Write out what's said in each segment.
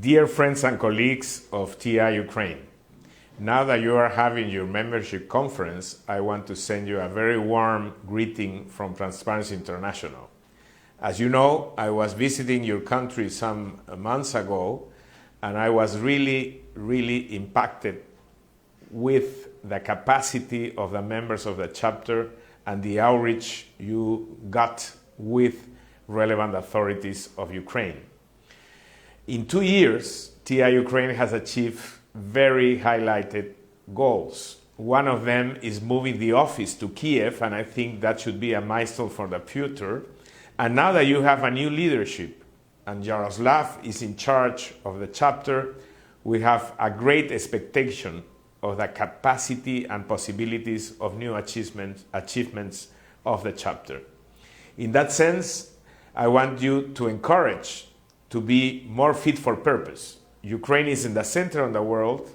Dear friends and colleagues of TI Ukraine, now that you are having your membership conference, I want to send you a very warm greeting from Transparency International. As you know, I was visiting your country some months ago, and I was really impacted with the capacity of the members of the chapter and the outreach you got with relevant authorities of Ukraine. In 2 years, TI Ukraine has achieved very highlighted goals. One of them is moving the office to Kiev, and I think that should be a milestone for the future. And now that you have a new leadership and Yaroslav is in charge of the chapter, we have a great expectation of the capacity and possibilities of new achievements of the chapter. In that sense, I want you to encourage to be more fit for purpose. Ukraine is in the center of the world.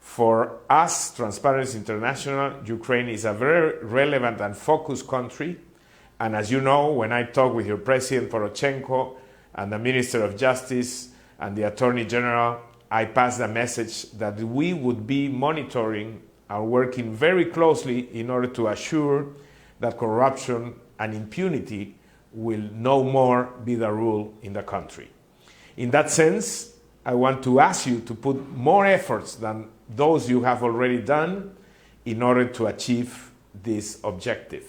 For us, Transparency International, Ukraine is a very relevant and focused country. And as you know, when I talk with your President Poroshenko and the Minister of Justice and the Attorney General, I pass the message that we would be monitoring and working very closely in order to assure that corruption and impunity will no more be the rule in the country. In that sense, I want to ask you to put more efforts than those you have already done in order to achieve this objective.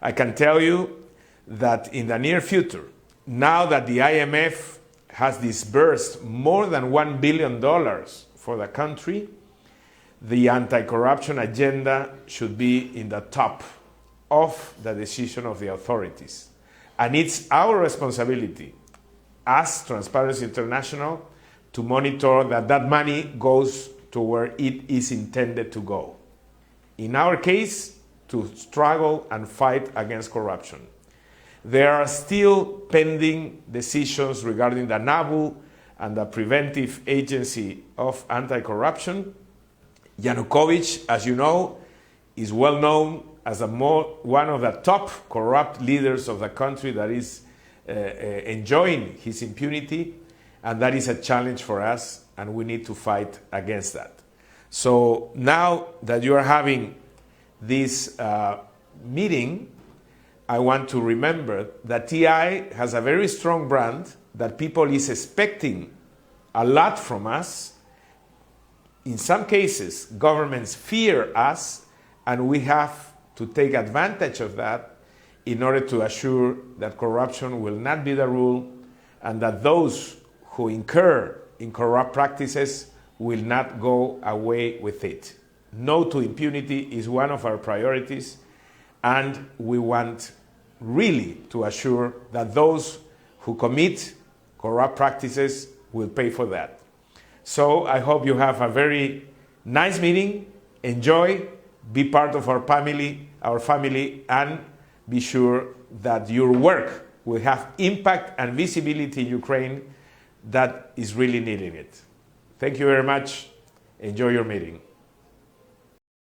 I can tell you that in the near future, now that the IMF has disbursed more than $1 billion for the country, the anti-corruption agenda should be in the top of the decision of the authorities. And it's our responsibility as Transparency International to monitor that that money goes to where it is intended to go. In our case, to struggle and fight against corruption. There are still pending decisions regarding the NABU and the Preventive Agency of Anti-Corruption. Yanukovych, as you know, is well known as one of the top corrupt leaders of the country that is enjoying his impunity, and that is a challenge for us, and we need to fight against that. So now that you are having this meeting, I want to remember that TI has a very strong brand, that people is expecting a lot from us. In some cases, governments fear us, and we have to take advantage of that in order to assure that corruption will not be the rule and that those who incur in corrupt practices will not go away with it. No to impunity is one of our priorities, and we want really to assure that those who commit corrupt practices will pay for that. So I hope you have a very nice meeting. Enjoy, be part of our family, and be sure that your work will have impact and visibility in Ukraine that is really needing it. Thank you very much. Enjoy your meeting.